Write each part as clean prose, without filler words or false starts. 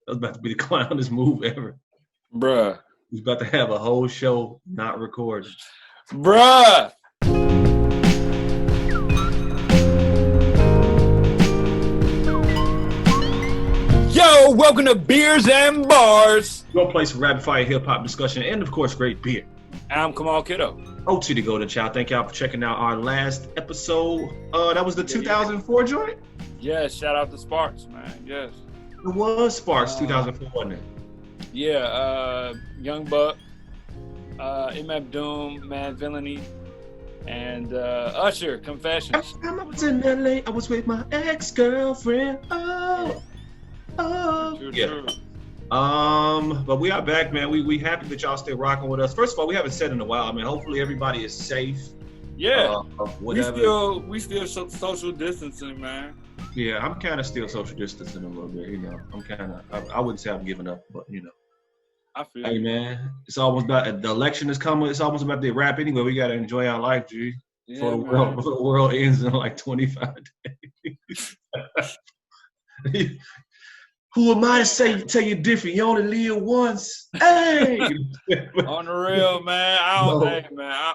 That was about to be the clownest move ever. Bruh. He's about to have a whole show not recorded. Bruh. Yo, welcome to Beers and Bars. Your place for rapid fire hip hop discussion and, of course, great beer. I'm Kamal Kiddo. OT to go to child. Thank y'all for checking out our last episode. That was the 2004 joint? Yes, shout out to Sparks, man. Yes. It was Sparks 2004, wasn't it? Yeah, Young Buck, MF Doom, Mad Villainy, and Usher, Confessions. I was in LA, I was with my ex-girlfriend. True. But we are back, man. We happy that y'all still rocking with us. First of all, we haven't said in a while. I mean, hopefully everybody is safe. Yeah. Whatever. We still social distancing, man. Yeah, I'm kind of still social distancing a little bit. You know, I wouldn't say I'm giving up, but you know. I feel. Hey, man, it's almost about the election is coming. It's almost about the wrap anyway. We gotta enjoy our life, G. Yeah, before the world ends in like 25 days. Who am I to tell you different? You only live once. Hey, on the real, man.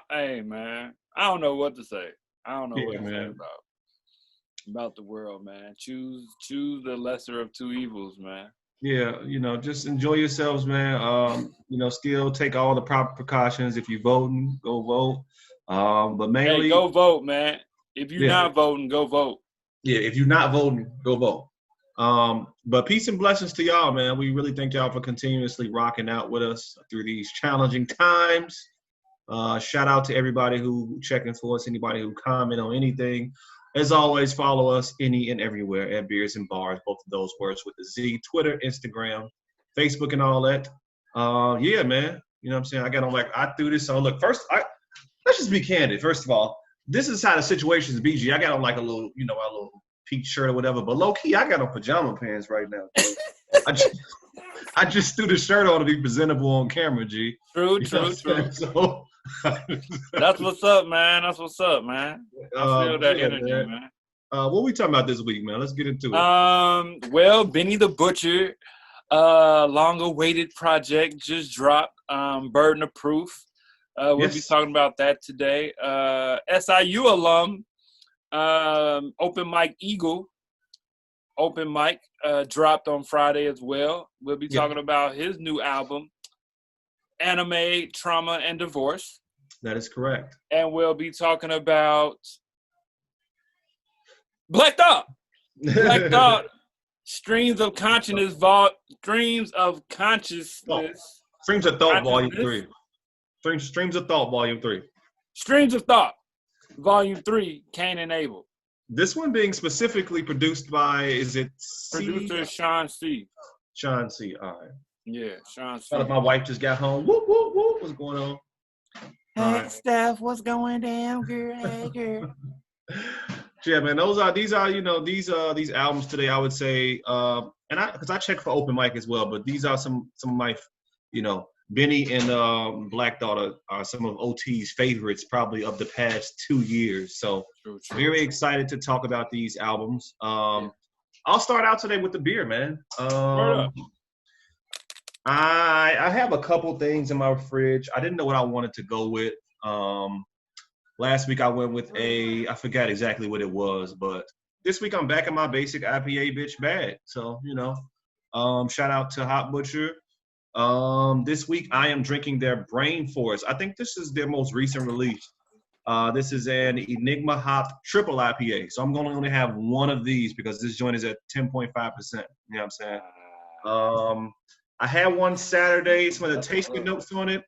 Hey, man. I don't know what to say. I don't know what to say about the world, man. Choose the lesser of two evils, man. Yeah, you know, just enjoy yourselves, man. You know, still take all the proper precautions. If you're voting, go vote. But mainly, go vote, man. If you're not voting, go vote. Yeah, if you're not voting, go vote. But peace and blessings to y'all, man. We really thank y'all for continuously rocking out with us through these challenging times. Shout out to everybody who checking for us, anybody who comment on anything. As always, follow us any and everywhere at Beers and Bars, both of those words with the Z, Twitter, Instagram, Facebook, and all that. Yeah, man. You know what I'm saying? I threw this on. Look, first, let's just be candid. First of all, this is how the situation is, BG. I got on like a little, you know, a little peach shirt or whatever, but low key, I got on pajama pants right now. I just threw the shirt on to be presentable on camera, G. True. So, That's what's up, man. I feel that energy, man. What we talking about this week, man? Let's get into it. Well, Benny the Butcher, long-awaited project just dropped. Burden of Proof. We'll be talking about that today. SIU alum, Open Mic Eagle. Open Mic dropped on Friday as well. We'll be talking about his new album, Anime, Trauma, and Divorce. That is correct. And we'll be talking about Black Thought. Black Thought, Streams of Consciousness, Streams of Consciousness. Streams of Thought, Volume 3. Streams of Thought, Volume 3. Streams of Thought, Volume 3, Cain and Abel. This one being specifically produced by, is it Producer Sean C. Sean C. All right. Yeah, Sean C. My wife just got home. Whoop, whoop, whoop. What's going on? Hey, Steph, what's going down, girl? Hey, girl. Yeah, man. These albums today, I would say, because I check for Open Mic as well, but these are some of my, you know, Benny and Black Thought are some of OT's favorites probably of the past 2 years. So True. Very excited to talk about these albums. I'll start out today with the beer, man. I have a couple things in my fridge. I didn't know what I wanted to go with. Last week I went with I forgot exactly what it was, but this week I'm back in my basic IPA bitch bag. So, you know, shout out to Hot Butcher. This week I am drinking their Brain Force. I think this is their most recent release. This is an Enigma Hop Triple IPA. So I'm going to only have one of these because this joint is at 10.5%. You know what I'm saying? I had one Saturday, some of the tasting notes on it.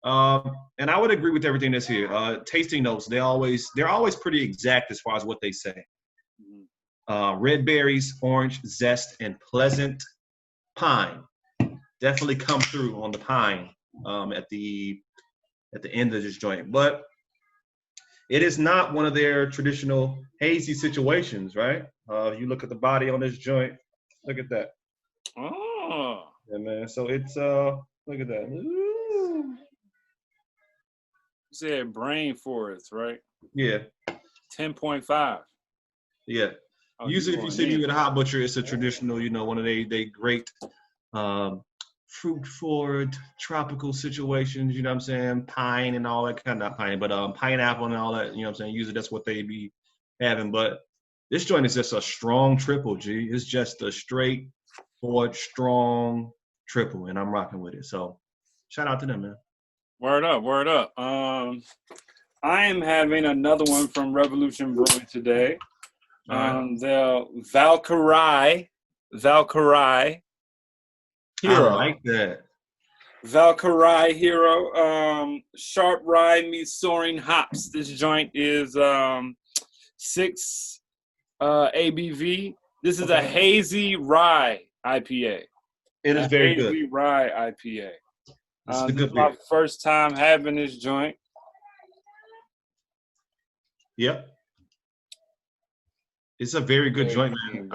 And I would agree with everything that's here. Tasting notes, they're always pretty exact as far as what they say. Red berries, orange, zest, and pleasant pine. Definitely come through on the pine at the end of this joint. But it is not one of their traditional hazy situations, right? If you look at the body on this joint, look at that. Oh. Yeah, man. So it's look at that. Ooh. You said Brain Forest, right? Yeah. 10.5. Yeah. Usually if you see me with a Hot Butcher, it's a traditional, you know, one of they great fruit forward tropical situations, you know what I'm saying? Pine and all that kind of, not pine, but pineapple and all that, you know what I'm saying? Usually that's what they be having. But this joint is just a strong triple, G. It's just a straight forward, strong triple, and I'm rocking with it. So shout out to them, man. Word up, word up. I am having another one from Revolution Brewing today. Right. The Valkyrye-Hero. I like that. Valkyrye-Hero. Sharp rye meets soaring hops. This joint is 6 ABV. This is a hazy rye IPA. It is very good. Hazy rye IPA. This is a This good is my beer. first time having this joint. Yep. It's a very good joint, man.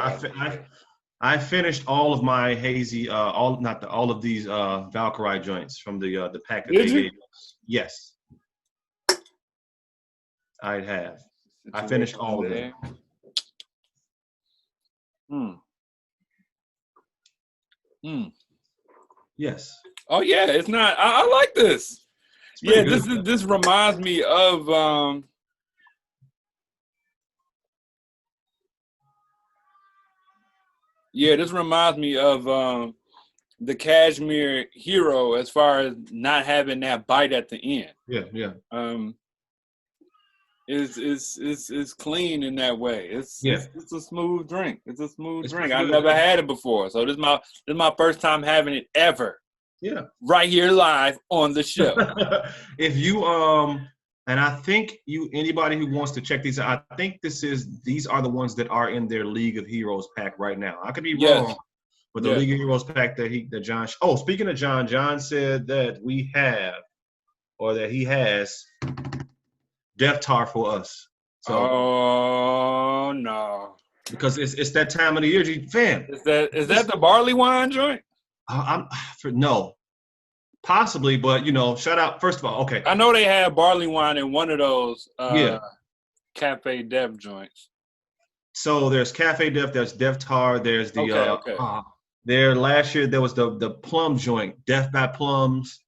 I finished all of my hazy, all of these Valkyrye joints from the pack that they gave us. Yes, I have. I finished all of them. Yes. Oh yeah, it's not. I like this. Yeah, good. This reminds me of this reminds me of the Cashmere Hero as far as not having that bite at the end. Yeah. It's clean in that way. It's a smooth drink. It's a smooth drink. I've good. Never had it before, so this is my first time having it ever. Yeah. Right here live on the show. If you and I think anybody who wants to check these out, I think these are the ones that are in their League of Heroes pack right now. I could be wrong, but the League of Heroes pack that John. Oh, speaking of John said that he has Death Tar for us. So, oh no! Because it's that time of the year, fam. Is that the barley wine joint? No, possibly, but shout out first of all. Okay, I know they had barley wine in one of those Cafe Dev joints. So there's Cafe Dev, there's Death Tar, there's the okay. There last year there was the plum joint, Death by Plums.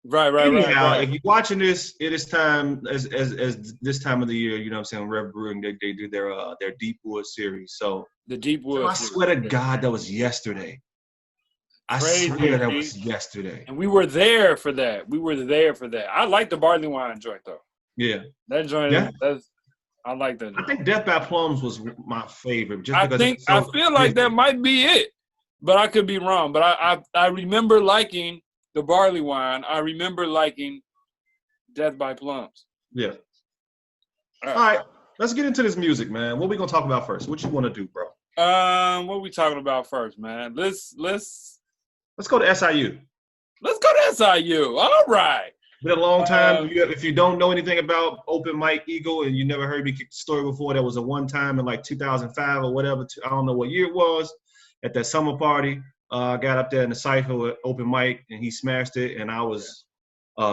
Right. Anyhow, if you're watching this, it is time as this time of the year. You know what I'm saying? Rev Brewing, they do their Deep Wood series. So the Deep Wood. I swear to God, that was yesterday. Crazy, I swear that was yesterday. And we were there for that. I like the barley wine joint though. Yeah. That joint. Yeah. I like that joint. I think Death by Plums was my favorite. I feel like that might be it, but I could be wrong. But I remember liking the barley wine. I remember liking Death by Plums. Yeah. All right. Let's get into this music, man. What we gonna talk about first? What you want to do, bro? What are we talking about first, man? Let's go to SIU. Let's go to SIU. All right. Been a long time. If you don't know anything about Open Mike Eagle and you never heard me kick the story before, there was a one time in like 2005 or whatever. I don't know what year it was. At that summer party, I got up there in the cypher with Open Mike and he smashed it, and I was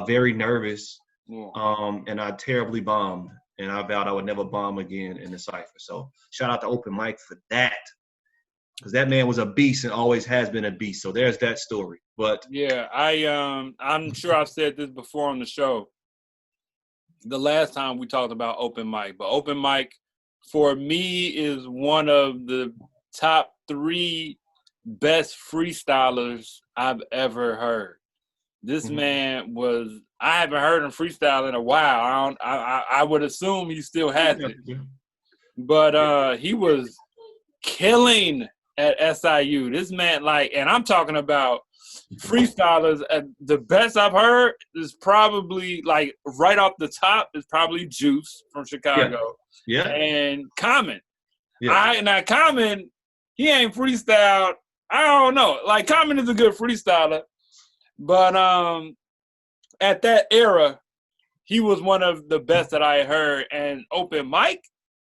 very nervous. And I terribly bombed, and I vowed I would never bomb again in the cypher. So shout out to Open Mike for that. Because that man was a beast and always has been a beast. So there's that story. But yeah, I'm sure I've said this before on the show. The last time we talked about Open Mic, but Open Mic for me is one of the top 3 best freestylers I've ever heard. This man I haven't heard him freestyle in a while. I would assume he still has it. But he was killing at SIU. This man, and I'm talking about freestylers. The best I've heard is probably right off the top is probably Juice from Chicago. Yeah. And Common. Yeah. Now Common, he ain't freestyled. I don't know. Common is a good freestyler, but at that era, he was one of the best that I heard. And Open Mic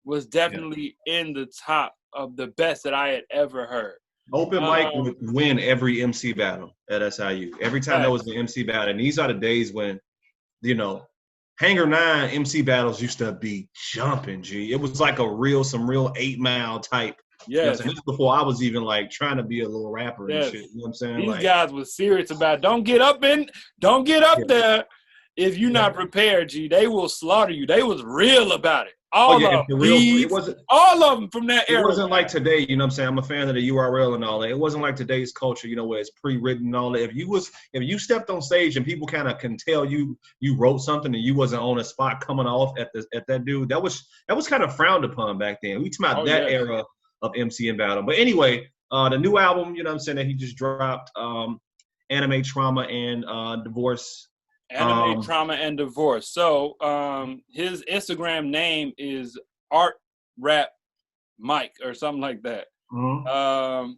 was definitely in the top of the best that I had ever heard. Open Mic would win every MC battle at SIU. Every time there was an MC battle. And these are the days when, Hangar 9 MC battles used to be jumping, G. It was like some real 8 Mile type You know what I'm Yes. saying? This is before I was even like trying to be a little rapper and Yes. shit. You know what I'm saying? These Like, guys were serious about don't get up there if you're not prepared, G. They will slaughter you. They was real about it. Oh All yeah, of if them. the real, it Beats, wasn't. all of them from that It era. wasn't like today, you know what I'm saying? I'm a fan of the URL and all that. It wasn't like today's culture, you know, where it's pre-written and all that. If you stepped on stage and people kind of can tell you wrote something and you wasn't on a spot coming off at that dude, that was kind of frowned upon back then. We talking about that era of MCing battle. But anyway, the new album, you know what I'm saying, that he just dropped, Anime Trauma and Divorce. Anime Trauma and Divorce. So his Instagram name is Art Rap Mike or something like that. Mm-hmm.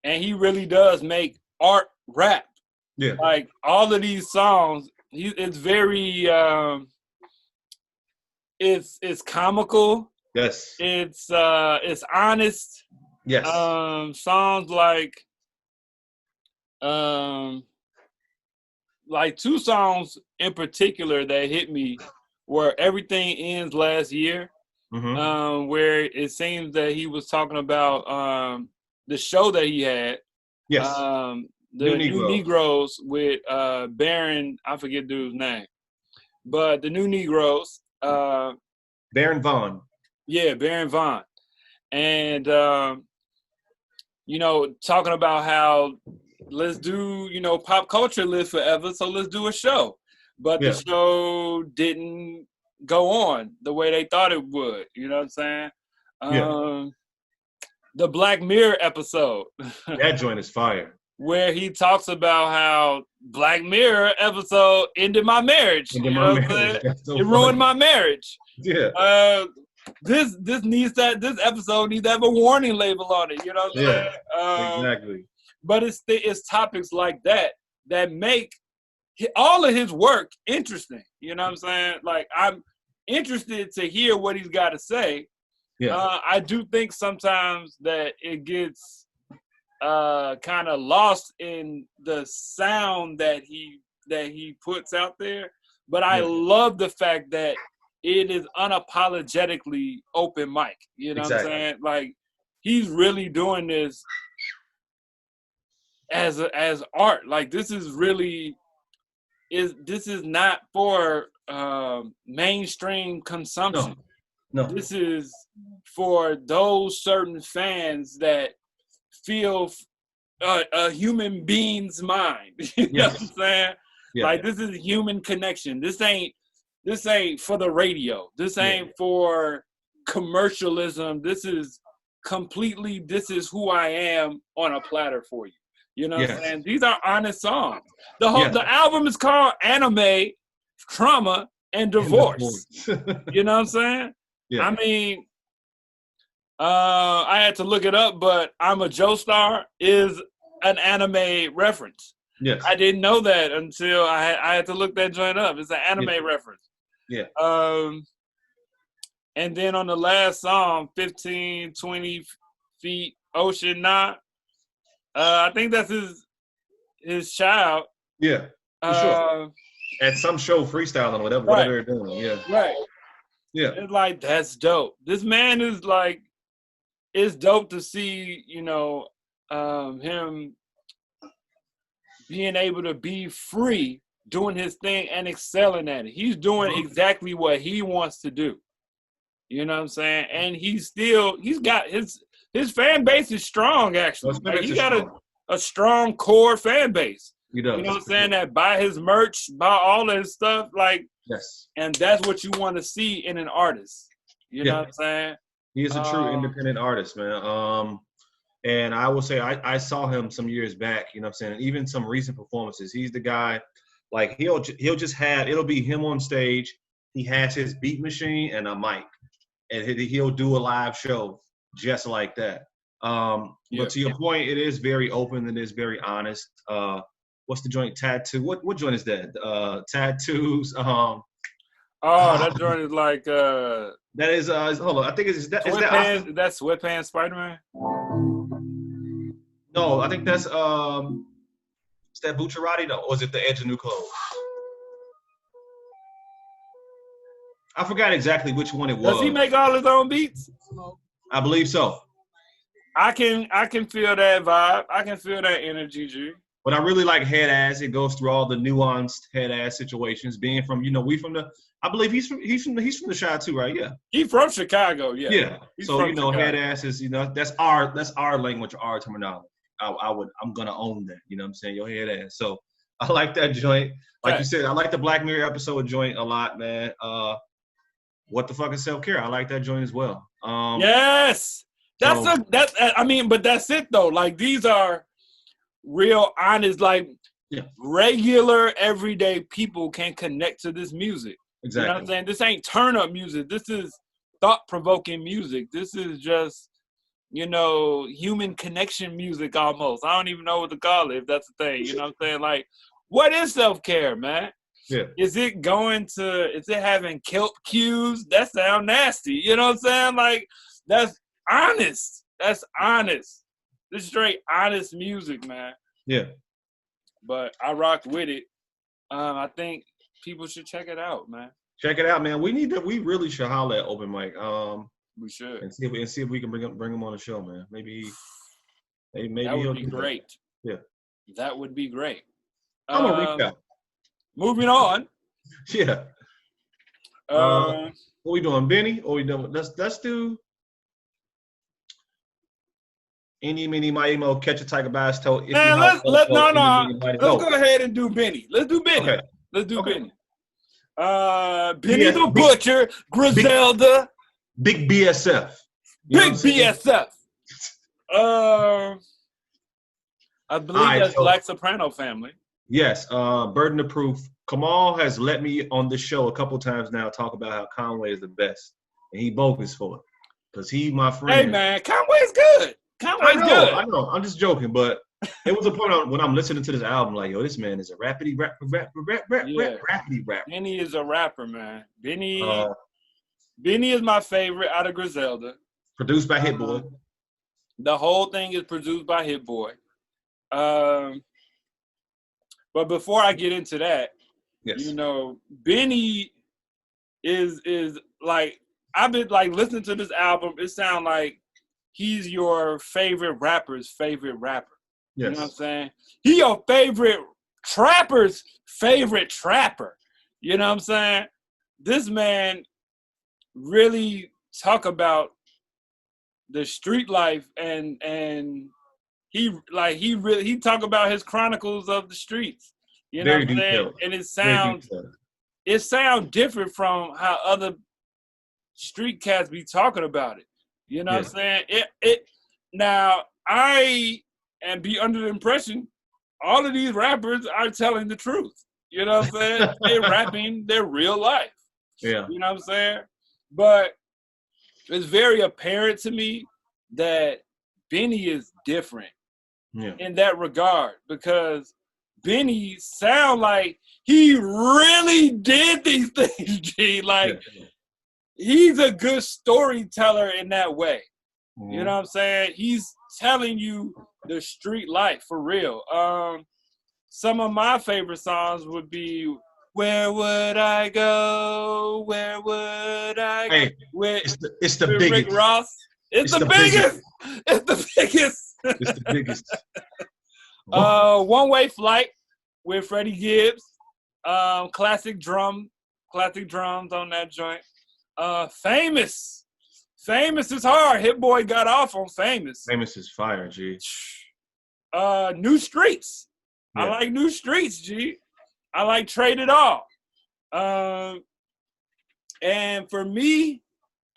And he really does make art rap. Yeah. Like all of these songs, it's very it's comical. Yes. It's honest. Yes. Songs like two songs in particular that hit me were Everything Ends Last Year. Mm-hmm. Where it seems that he was talking about the show that he had. Yes. The New Negroes with Baron, I forget the dude's name. But the New Negroes. Baron Vaughn. Yeah, Baron Vaughn. And, you know, talking about how let's do, you know, pop culture live forever, so let's do a show. But the show didn't go on the way they thought it would. You know what I'm saying? The Black Mirror episode. That joint is fire. Where he talks about how Black Mirror episode ended my marriage. It ruined my marriage. Yeah. This episode needs to have a warning label on it. You know what I'm saying? Exactly. But it's topics like that make all of his work interesting. You know what I'm saying? Like, I'm interested to hear what he's got to say. Yeah. I do think sometimes that it gets kind of lost in the sound that he puts out there. But I love the fact that it is unapologetically open mic. You know what I'm saying? Like, he's really doing this as art. Like, this is not for mainstream consumption. No. This is for those certain fans that feel a human being's mind. You know what I'm saying? Yeah. Like, this is human connection. This ain't for the radio. This ain't for commercialism. This is completely, this is who I am on a platter for you. You know what I'm saying? These are honest songs. The album is called Anime, Trauma, and Divorce. You know what I'm saying? Yeah. I mean, I had to look it up, but I'm a Joestar is an anime reference. Yes. I didn't know that until I had to look that joint up. It's an anime reference. Yeah. And then on the last song, 15, 20 feet, Ocean Knot, I think that's his child. Yeah, for sure. At some show freestyling or whatever they're doing. Yeah. Right. Yeah. It's like, that's dope. This man is like, it's dope to see, you know, him being able to be free, doing his thing and excelling at it. He's doing exactly what he wants to do. You know what I'm saying? And he's got his fan base is strong, actually. Like, he got a strong core fan base. He does. You know what I'm saying? That buy his merch, buy all of his stuff, like, and that's what you want to see in an artist. You know what I'm saying? He is a true independent artist, man. And I will say I saw him some years back, you know what I'm saying? Even some recent performances. He's the guy, like, he'll just it'll be him on stage. He has his beat machine and a mic. And he'll do a live show just like that. But to your point, it is very open and it is very honest. What's the joint? Tattoo? What joint is that? Tattoos. That joint is like that is hold on. I think that's Sweatpants Spider-Man? No, I think that's is that Bucciarati? No, or is it the Edge of New Clothes? I forgot exactly which one it was. Does he make all his own beats? I believe so. I can feel that vibe. I can feel that energy, G. But I really like Head Ass. It goes through all the nuanced Head Ass situations. Being from, we from the. I believe he's from the Chi too, right? Yeah. He from Chicago, yeah. Yeah. He's So from Chicago. Head Ass is that's our language, our terminology. I'm gonna own that. You know what I'm saying? Your head ass. So I like that joint. Like you said, I like the Black Mirror episode joint a lot, man. What the fuck is self-care? I like that joint as well. Yes. But that's it though. Like these are real honest, like regular everyday people can connect to this music. Exactly. You know what I'm saying? This ain't turn up music. This is thought-provoking music. This is just, human connection music almost. I don't even know what to call it, if that's the thing. You know what I'm saying? Like, what is self-care, man? Yeah. Is it having kelp cues? That sound nasty. You know what I'm saying? Like, that's honest. That's honest. This straight honest music, man. Yeah. But I rocked with it. I think people should check it out, man. Check it out, man. We really should holler at open mic. We should. And see if we can bring him on the show, man. Maybe that would be great. Yeah. That would be great. I'm gonna reach out. Moving on. Yeah. What we doing, Benny? Or we doing? Let's do. Eeny, meeny, miny, mo, catch a tiger by his toe. Man, let's go ahead and do Benny. Let's do Benny. Okay. Let's do Benny. Benny the Butcher, Griselda. Big BSF. Big BSF. I believe that's Black Soprano family. Yes. Burden of Proof. Kamal has let me on the show a couple times now talk about how Conway is the best. And he bogus for it. Because he my friend. Hey, man, Conway's good. Conway's good. I know. I'm just joking. But it was a point when I'm listening to this album, like, yo, this man is a rapidy rap. Benny is a rapper, man. Benny is my favorite out of Griselda. Produced by Hit Boy. The whole thing is produced by Hit Boy. But before I get into that, Benny is like, I've been like listening to this album. It sounds like he's your favorite rapper's favorite rapper. Yes. You know what I'm saying? He your favorite trapper's favorite trapper. You know what I'm saying? This man really talk about the street life and he talk about his chronicles of the streets. You know what I'm saying? And it sounds different from how other street cats be talking about it. You know what I'm saying? Now I am be under the impression all of these rappers are telling the truth. You know what I'm saying? They're rapping their real life. Yeah. You know what I'm saying? But it's very apparent to me that Benny is different in that regard, because Benny sound like he really did these things, G. Like, he's a good storyteller in that way. Mm-hmm. You know what I'm saying? He's telling you the street life for real. Some of my favorite songs would be "Where Would I Go? Where Would I Go?" Hey, it's the biggest. Rick Ross. It's the biggest. It's the biggest. It's the biggest. One Way Flight with Freddie Gibbs. Classic drums on that joint. Famous. Famous is hard. Hit Boy got off on Famous. Famous is fire, G. New Streets. Yeah. I like New Streets, G. I like Trade It All. And for me,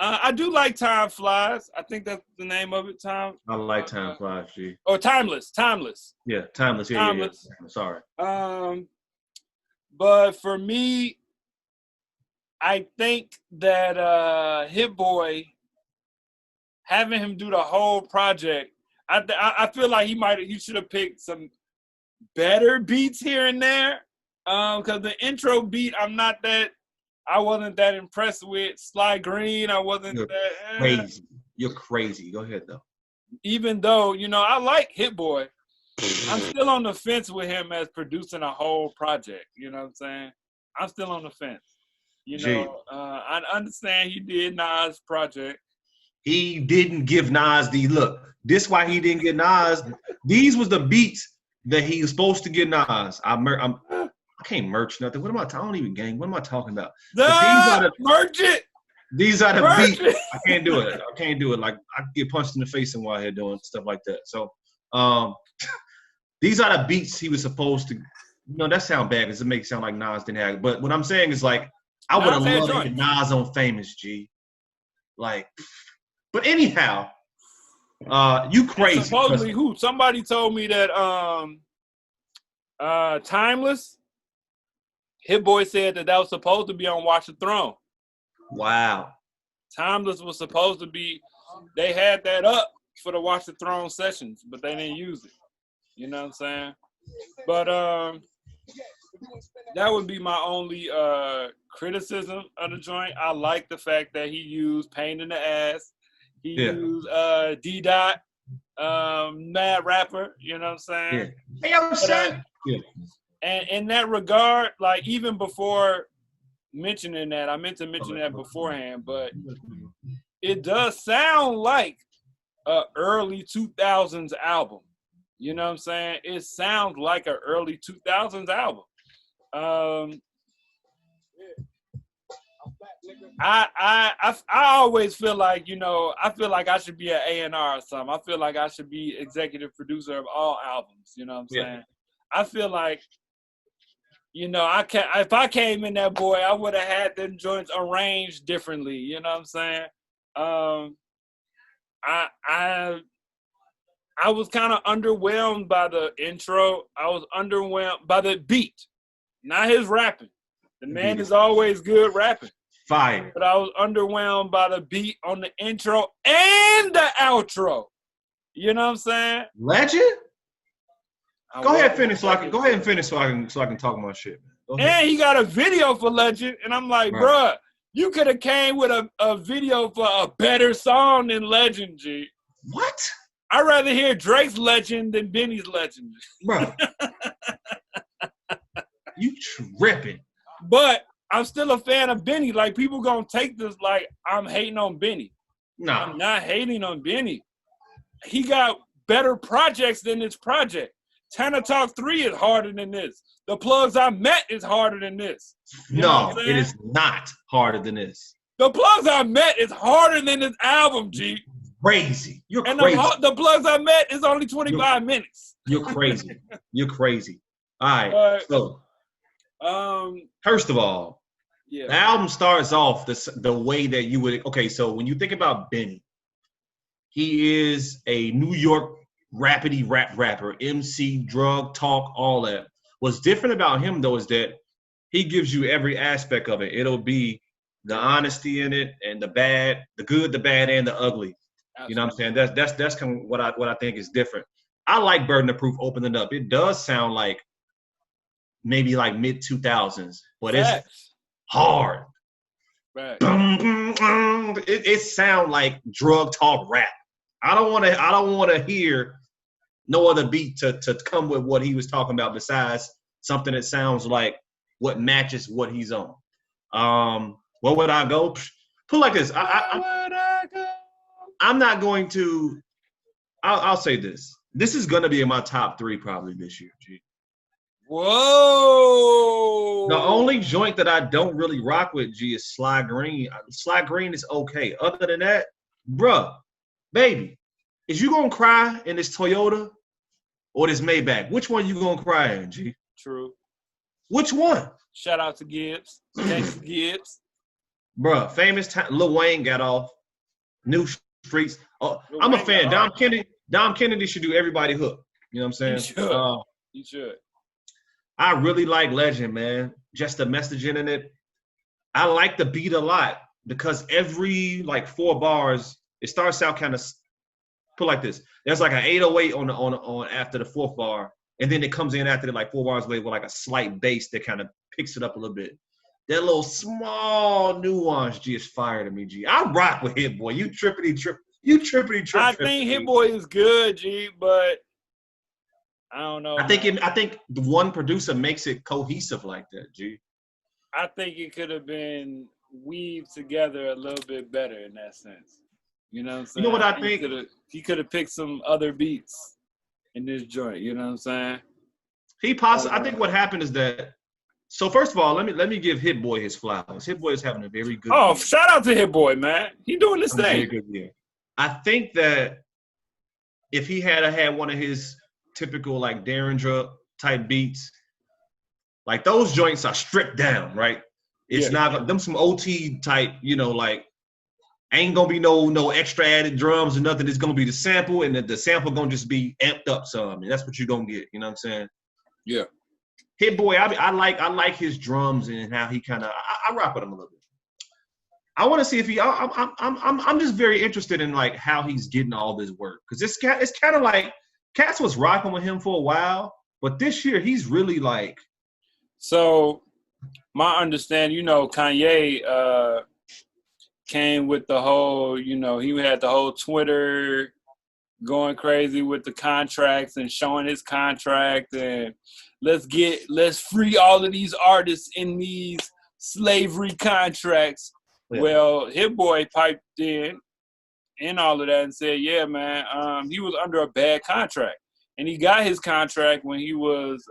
I do like Time Flies. I think that's the name of it, Time. I like Time Flies, G. Or Timeless. Yeah, Timeless. Yeah, Timeless. Yeah. Sorry. But for me, I think that Hit Boy, having him do the whole project, I feel like he should have picked some better beats here and there. Because the intro beat, I wasn't that impressed with. Sly Green, I wasn't crazy. You're crazy. Go ahead, though. Even though, I like Hit Boy, I'm still on the fence with him as producing a whole project. You know what I'm saying? I'm still on the fence. I understand he did Nas' project, he didn't give Nas the look. This why he didn't get Nas. These was the beats that he was supposed to get Nas. I can't merch nothing. What am I? I don't even gang. What am I talking about? But merch it. These are the beats. I can't do it. I can't do it. Like I get punched in the face and while here doing stuff like that. So, these are the beats he was supposed to. That sound bad because it makes it sound like Nas didn't have it. But what I'm saying is like I would have loved to get Nas on Famous G. Like, but anyhow, you crazy. And supposedly who? Somebody told me that Timeless. Hit Boy said that was supposed to be on Watch the Throne. Wow. Timeless was supposed to be. They had that up for the Watch the Throne sessions, but they didn't use it. You know what I'm saying? But that would be my only criticism of the joint. I like the fact that he used Pain in the Ass. He used D-Dot, Mad Rapper. You know what I'm saying? Yeah. Hey, I'm saying. And in that regard, like even before mentioning that, I meant to mention that beforehand, but it does sound like a early 2000s album. You know what I'm saying? It sounds like an early 2000s album. I always feel like, I feel like I should be an A&R or something. I feel like I should be executive producer of all albums. You know what I'm saying? I feel like, if I came in that boy, I would have had them joints arranged differently. You know what I'm saying? I was kind of underwhelmed by the intro. I was underwhelmed by the beat, not his rapping. The man is always good rapping. Fire. But I was underwhelmed by the beat on the intro and the outro. You know what I'm saying? Legend? Go ahead and finish so I can talk my shit. And he got a video for Legend, and I'm like, bruh, you could have came with a video for a better song than Legend, G. What? I'd rather hear Drake's Legend than Benny's Legend. Bro. You tripping. But I'm still a fan of Benny. Like, people gonna take this like I'm hating on Benny. No. I'm not hating on Benny. He got better projects than this project. Tana Talk 3 is harder than this. The Plugs I Met is harder than this. No, it is not harder than this. The Plugs I Met is harder than this album, G. Crazy. You're and crazy. The Plugs I Met is only 25 minutes. You're crazy. You're crazy. All right. So, first of all, the album starts off the way that you would. Okay, so when you think about Benny, he is a New York rapidy rap rapper, MC, drug talk, all that. What's different about him though is that he gives you every aspect of it. It'll be the honesty in it and the bad, the good, the bad, and the ugly. Absolutely. You know what I'm saying? That's kind of what I think is different. I like Burden of Proof opening up. It does sound like maybe like mid 2000s, but it's hard. Right. It sounds like drug talk rap. I don't want to hear no other beat to come with what he was talking about besides something that sounds like what matches what he's on. Where would I go? Put it like this. I'm not going to. I'll say this. This is going to be in my top 3 probably this year, G. Whoa. The only joint that I don't really rock with, G, is Sly Green. Sly Green is okay. Other than that, bruh, baby, is you going to cry in this Toyota or this Maybach? Which one you going to cry in, G? True. Which one? Shout out to Gibbs. Thanks to Gibbs. Bruh, famous time. Lil Wayne got off. New Streets. Oh, I'm a fan. Dom Kennedy should do Everybody Hook. You know what I'm saying? He should. I really like Legend, man. Just the messaging in it. I like the beat a lot because every like 4 bars, it starts out kind of put like this. There's like an 808 on after the 4th bar, and then it comes in after it like 4 bars later with like a slight bass that kind of picks it up a little bit. That little small nuance, G, is fire to me, G. I rock with Hit Boy. You trippity trip. I think Hit Boy is good, G, but I don't know. I think the one producer makes it cohesive like that, G. I think it could have been weaved together a little bit better in that sense. You know what I'm You know saying? what I think? He could have picked some other beats in this joint. You know what I'm saying? I think what happened is that. So first of all, let me give Hit Boy his flowers. Hit Boy is having a very good year. Shout out to Hit Boy, man. He doing this thing. Very good year. I think that if he had one of his typical like Derringer type beats, like those joints are stripped down, right? It's not them some OT type, like ain't gonna be no extra added drums or nothing. It's gonna be the sample, and the sample gonna just be amped up some. And that's what you're gonna get. You know what I'm saying? Yeah. Hit Boy, I like his drums and how he kind of I rock with him a little bit. I want to see if I'm just very interested in like how he's getting all this work, because it's kind of like Cass was rocking with him for a while, but this year he's really like. So my understanding, Kanye came with the whole, he had the whole Twitter going crazy with the contracts and showing his contract, and let's free all of these artists in these slavery contracts. Yeah. Well, Hit Boy piped in all of that and said, yeah, man, he was under a bad contract. And he got his contract when he was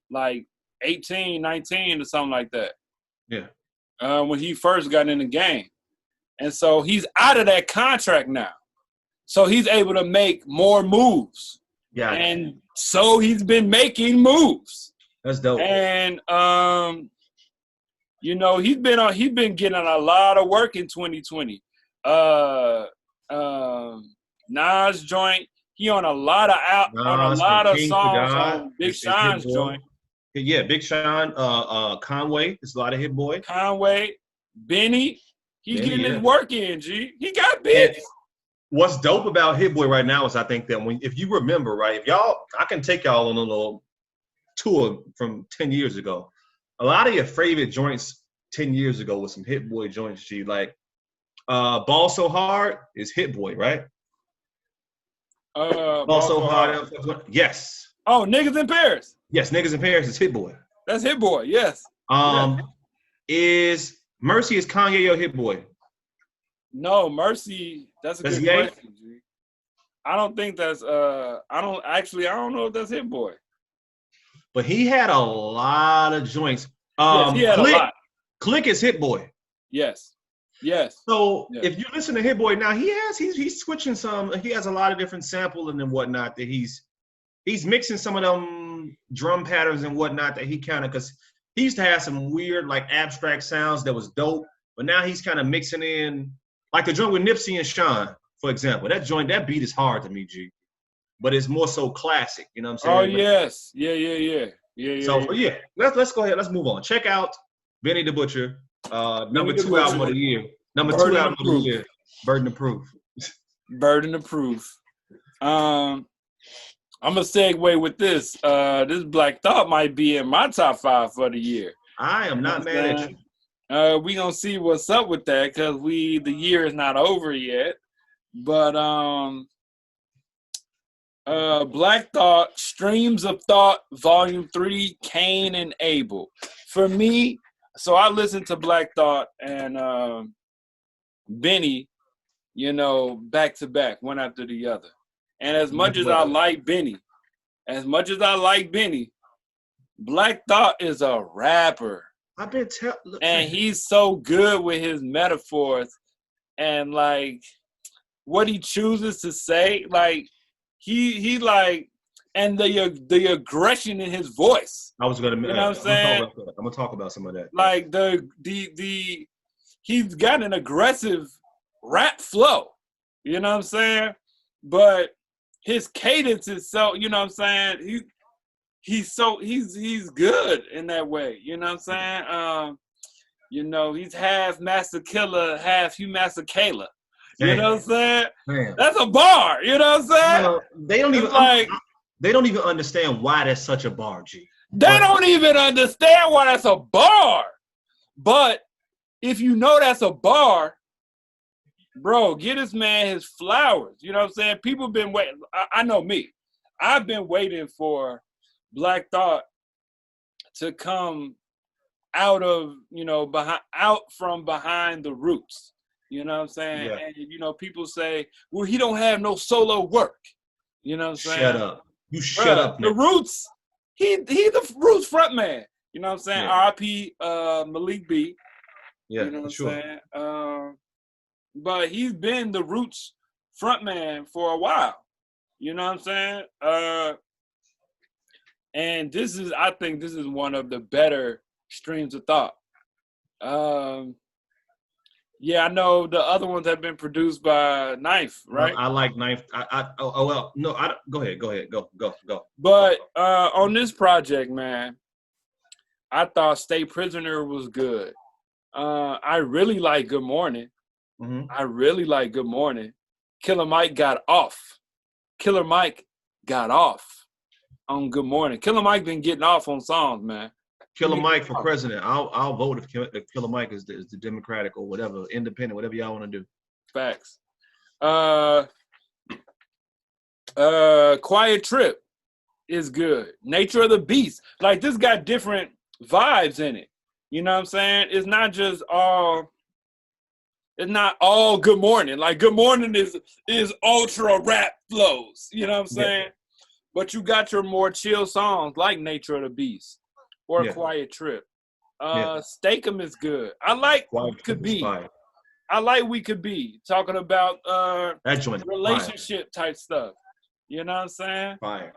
like 18, 19 or something like that. Yeah. When he first got in the game. And so he's out of that contract now. So he's able to make more moves. Yeah. And so he's been making moves. That's dope. And he's been getting a lot of work in 2020. Nas joint, he on a lot of songs on Big Sean's joint. Yeah, Big Sean, Conway, there's a lot of Hit Boy. Conway, Benny, he's getting his work in, G. He got bits. What's dope about Hit Boy right now is I think that if you remember, right, I can take y'all on a little tour from 10 years ago. A lot of your favorite joints 10 years ago was some Hit Boy joints, G. Like Ball So Hard is Hit Boy, right? Ball So Hard. Yes. Oh, Niggas in Paris. Yes, Niggas in Paris is Hit Boy. That's Hit Boy, yes. Is Mercy is Kanye or Hit Boy? No, Mercy, that's a good question, G. I don't think that's I don't know if that's Hit Boy. But he had a lot of joints. Yes, he had a lot. Click is Hit Boy. Yes. Yes. So if you listen to Hit Boy now, he's switching some. He has a lot of different sampling and whatnot that he's mixing some of them drum patterns and whatnot that he kind of, because he used to have some weird like abstract sounds that was dope, but now he's kind of mixing in like the joint with Nipsey and Sean, for example. That beat is hard to me, G, but it's more so classic. You know what I'm saying? Oh yes, yeah. So yeah, let's go ahead. Let's move on. Check out Benny the Butcher, number 2 album of the year. Number 2 album of the year. Burden of Proof. Burden of Proof. I'm gonna segue with this. This Black Thought might be in my top 5 for the year. I am not mad at you. We gonna see what's up with that because the year is not over yet. But Black Thought, Streams of Thought, Volume 3, Cain and Abel. For me, so I listened to Black Thought and Benny, back to back, one after the other. And as much as I like Benny, Black Thought is a rapper. I've been and he's so good with his metaphors and like what he chooses to say, like he like, and the aggression in his voice. I was gonna, you know what I'm saying? I'm gonna talk about some of that. Like he's got an aggressive rap flow. You know what I'm saying? But his cadence is so, you know what I'm saying? He's good in that way. You know what I'm saying? He's half Master Killer, half Hugh Master Kayla. You know what I'm saying? Damn. That's a bar. You know what I'm saying? No, they don't even understand why that's such a bar, G. They don't even understand why that's a bar. But if you know that's a bar, bro, get this man his flowers. You know what I'm saying? People been waiting. I know me. I've been waiting for Black Thought to come out of, out from behind the roots. You know what I'm saying? Yeah. And, you know, people say, well, he don't have no solo work. You know what I'm saying? Shut up. You shut Bruh, up, the man. Roots, he the Roots frontman. You know what I'm saying? Yeah. R.I.P. Malik B. Yeah, You know what I'm sure. saying? But he's been the Roots frontman for a while. You know what I'm saying? And I think this is one of the better streams of thought. Yeah, I know the other ones have been produced by Knife, right? I like Knife. Well, no, go ahead. Go. But on this project, man, I thought Stay Prisoner was good. I really like Good Morning. Mm-hmm. I really like Good Morning. Killer Mike got off. Killer Mike got off on Good Morning. Killer Mike been getting off on songs, man. Killer Mike for president. I'll vote if Killer Mike is the Democratic or whatever, independent, whatever y'all want to do. Facts. Quiet Trip is good. Nature of the Beast. Like, this got different vibes in it. You know what I'm saying? It's not all Good Morning. Like, Good Morning is ultra rap flows. You know what I'm saying? Yeah. But you got your more chill songs like Nature of the Beast or Quiet Trip. Stake'em is good. I like We Could Be. I like We Could Be. Talking about that joint relationship type stuff. You know what I'm saying? Fire.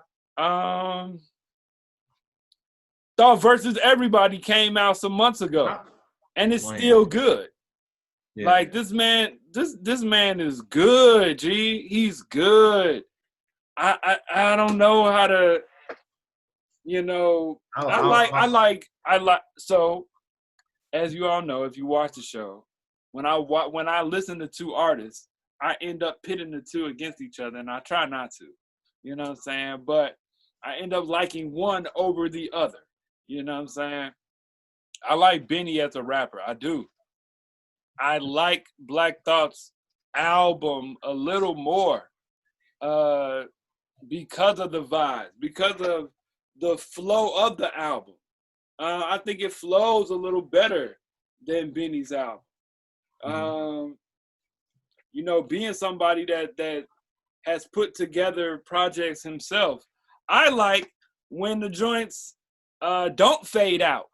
Thought Versus Everybody came out some months ago. And it's still good. Yeah. Like, this man is good, G. He's good. I don't know how to, you know, I like so, as you all know, if you watch the show, when I listen to two artists, I end up pitting the two against each other, and I try not to. You know what I'm saying? But I end up liking one over the other. You know what I'm saying? I like Benny as a rapper. I do. I like Black Thought's album a little more because of the vibes, because of the flow of the album. I think it flows a little better than Benny's album. Mm-hmm. You know, being somebody that has put together projects himself, I like when the joints don't fade out.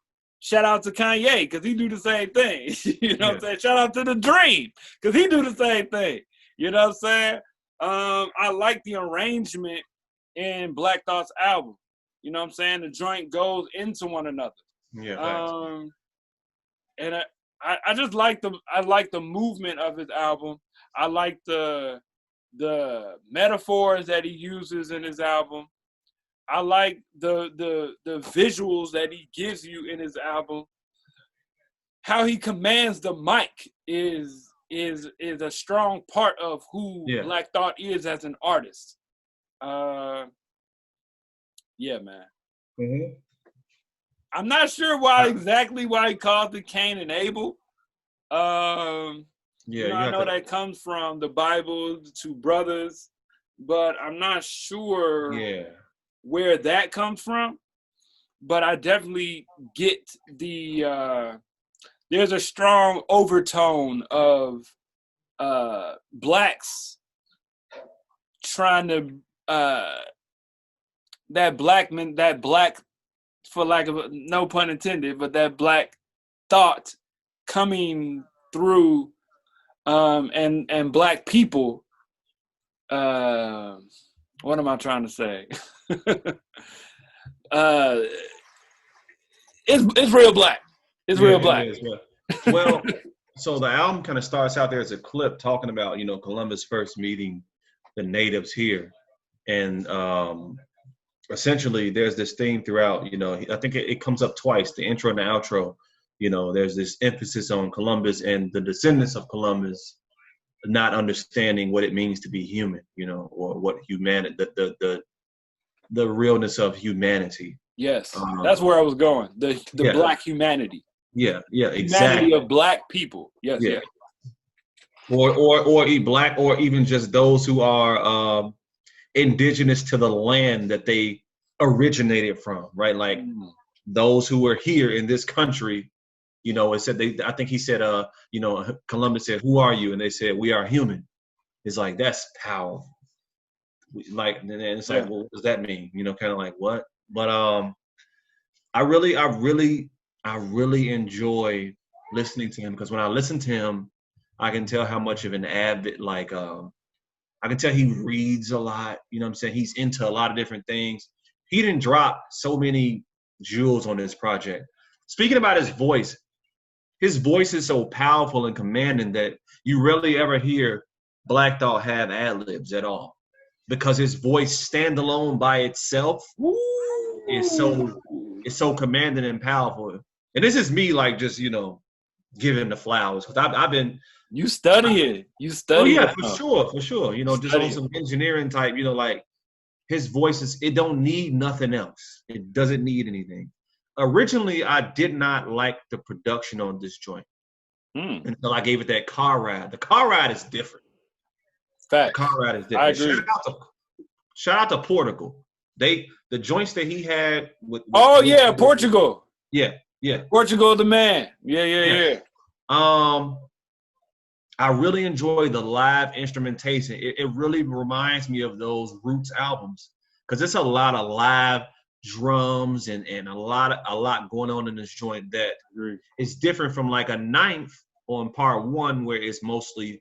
Shout out to Kanye, because he do the same thing. You know what I'm saying? Shout out to The Dream, because he do the same thing. You know what I'm saying? I like the arrangement in Black Thought's album. You know what I'm saying? The joint goes into one another. Yeah. And I just like the movement of his album. I like the metaphors that he uses in his album. I like the visuals that he gives you in his album. How he commands the mic is a strong part of who Black Thought is as an artist. Yeah, man. Mm-hmm. I'm not sure why he called it Cain and Abel. I know that comes from the Bible, the two brothers, but I'm not sure where that comes from. But I definitely get there's a strong overtone of blacks trying to that black, for lack of no pun intended, but that Black thought coming through and Black people. What am I trying to say? It's real black. It's real black. It is, well, so the album kind of starts out there as a clip talking about, you know, Columbus first meeting the natives here. And essentially there's this theme throughout, you know, I think it comes up twice, the intro and the outro. You know, there's this emphasis on Columbus and the descendants of Columbus not understanding what it means to be human, you know, or what humanity, the realness of humanity. Yes, that's where I was going. The Black humanity. Yeah, exactly. Humanity of Black people. Yes, yeah. Or Black, or even just those who are indigenous to the land that they originated from, right? Like those who were here in this country it said I think he said, Columbus said, "Who are you?" And they said, "We are human." It's like, that's powerful. Like, and it's like, well, what does that mean? Kind of like what? But I really enjoy listening to him, because when I listen to him, I can tell how much of an avid, like, I can tell he reads a lot. You know what I'm saying? He's into a lot of different things. He didn't drop so many jewels on this project. Speaking about his voice is so powerful and commanding that you rarely ever hear Black Thought have ad-libs at all, because his voice standalone by itself is so commanding and powerful. And this is me, like, just, giving the flowers, because I've been. You study it. Oh yeah, for sure. Just on some engineering type. Like, his voice it don't need nothing else. It doesn't need anything. Originally, I did not like the production on this joint until I gave it that car ride. The car ride is different. Fact. The car ride is different. I agree. Shout out to Portugal. The joints that he had with Portugal. Yeah. Portugal, the man. Yeah. I really enjoy the live instrumentation. It really reminds me of those Roots albums, because it's a lot of live drums and a lot going on in this joint that is different from like a Ninth on part one, where it's mostly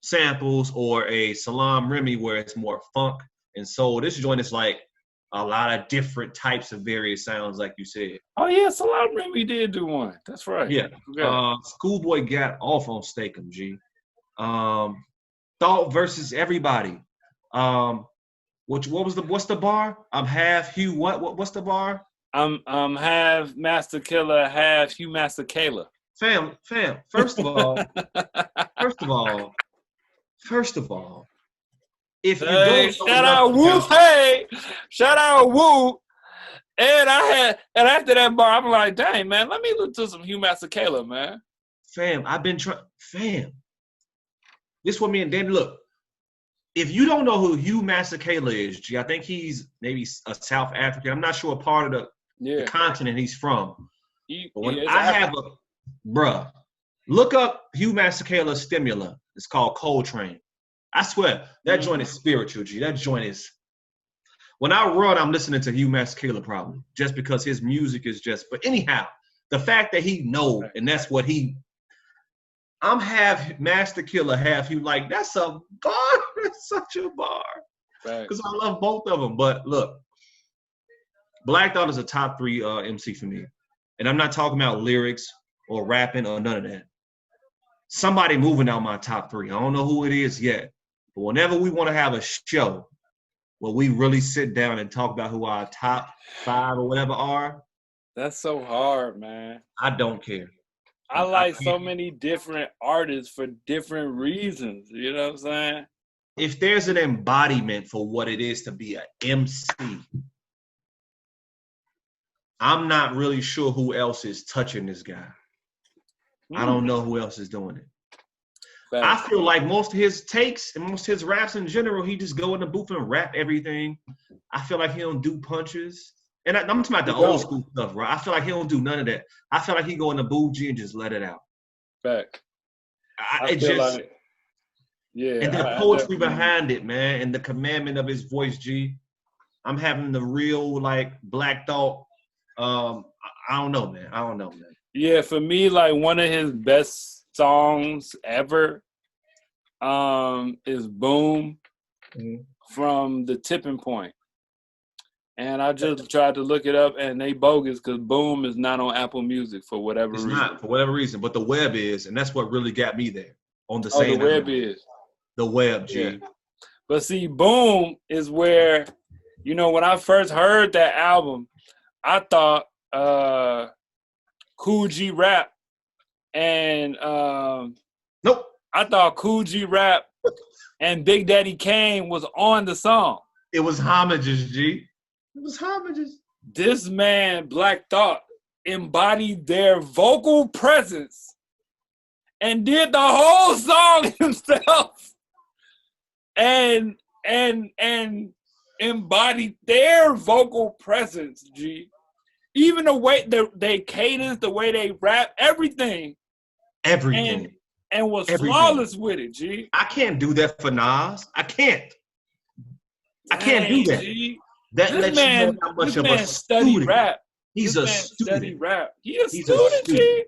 samples, or a Salaam Remi where it's more funk and soul. This joint is like a lot of different types of various sounds, like you said. Oh yeah, Salaam Remi did do one. That's right. Yeah. Schoolboy got off on Steakum, G. Thought versus Everybody. What's the bar? I'm half Hugh. What's the bar? I'm half Master Killer, half Hugh Master Kayla. Fam. First of all, if you don't shout out Woo. And after that bar, I'm like, dang man, let me look to some Hugh Master Kayla, man. Fam, I've been trying. Fam, this what me and Dan look. If you don't know who Hugh Master Kayla is, G, I think he's maybe a South African. I'm not sure what part of the continent he's from. Bruh, look up Hugh Master Kayla Stimula. It's called Coltrane. I swear, that joint is spiritual, G. That joint is. When I run, I'm listening to Hugh Master Kayla probably, just because his music is just. But anyhow, the fact that he know, and that's what I'm half Master Killer, half Hugh. Like, that's a bar. That's such a bar. Because I love both of them. But look, Black Thought is a top 3 MC for me, and I'm not talking about lyrics or rapping or none of that. Somebody moving out my top 3. I don't know who it is yet, but whenever we want to have a show where we really sit down and talk about who our top 5 or whatever are. That's so hard, man. I don't care. I like so many different artists for different reasons. You know what I'm saying? If there's an embodiment for what it is to be an MC, I'm not really sure who else is touching this guy. I don't know who else is doing it. I feel like most of his takes and most of his raps in general, he just go in the booth and rap everything. I feel like he don't do punches. And I'm talking about the old school stuff, right? I feel like he don't do none of that. I feel like he go in the booth, G, and just let it out. Fact. And the poetry behind it, man, and the commandment of his voice, G. I'm having the real, like, Black Thought. I don't know, man. Yeah, for me, like, one of his best songs ever is Boom from The Tipping Point. And I just tried to look it up, and they bogus because Boom is not on Apple Music for whatever reason. It's not, for whatever reason, but the web is, and that's what really got me there. On the same the web is. The web, G. Yeah. But see, Boom is where, when I first heard that album, I thought Kool G Rap and nope. I thought Kool G Rap and Big Daddy Kane was on the song. It was homages, G. It was homages. This man, Black Thought, embodied their vocal presence and did the whole song himself and embodied their vocal presence, G. Even the way they cadence, the way they rap, everything. Everything. And was flawless with it, G. I can't do that for Nas. I can't. I can't do that. G. That lets you know how much of a student. Rap. He's a student. Study rap. He's a student, G.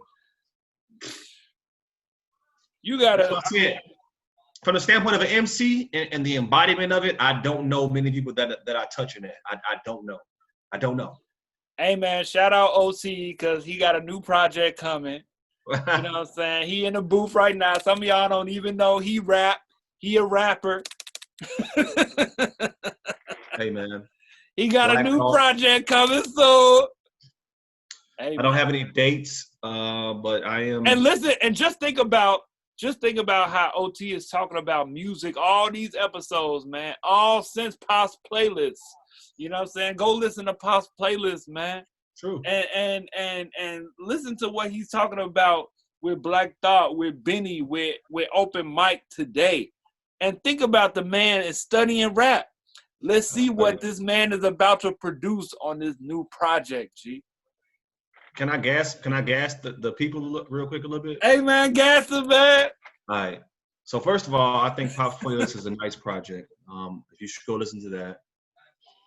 You gotta. From the standpoint of an MC and the embodiment of it, I don't know many people that I touch in that. I don't know. I don't know. Hey man, shout out OT because he got a new project coming. You know what I'm saying? He in the booth right now. Some of y'all don't even know he rap. He a rapper. Hey man. He got a new project coming, so hey, I don't have any dates, but I am. And listen, and just think about how OT is talking about music all these episodes, man. All since Pop's playlist. You know what I'm saying? Go listen to Pop's playlist, man. True. And listen to what he's talking about with Black Thought, with Benny, with Open Mic today. And think about the man is studying rap. Let's see what this man is about to produce on this new project, G. Can I gas the people real quick a little bit? Hey man, gas them, man. All right. So first of all, I think Pop's playlist is a nice project. If you should go listen to that.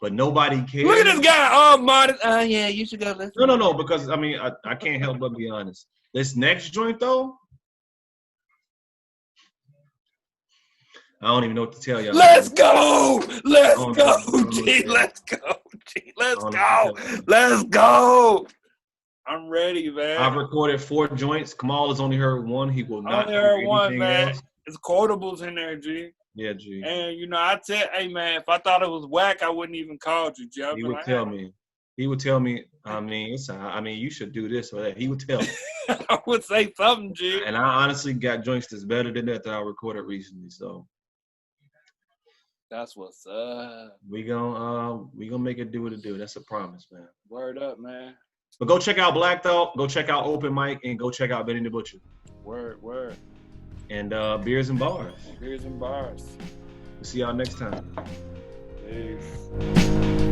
But nobody cares. Look at this guy, all modest. Yeah, you should go listen. No, because I mean I can't help but be honest. This next joint though, I don't even know what to tell y'all. Let's go, G. Let's go. I'm ready, man. I've recorded 4 joints. Kamal has only heard 1. He will not hear anything one, man. Else. It's quotables in there, G. Yeah, G. And you know, I tell, hey man, if I thought it was whack, I wouldn't even call you, G. He would tell me. He would tell me. I mean, you should do this or that. He would tell me. I would say something, G. And I honestly got joints that's better than that I recorded recently. So that's what's up. We gonna make it do what it do. That's a promise, man. Word up, man. But go check out Black Thought. Go check out Open Mic, and go check out Benny the Butcher. Word. And Beers and Bars. Beers and Bars. We'll see y'all next time. Peace.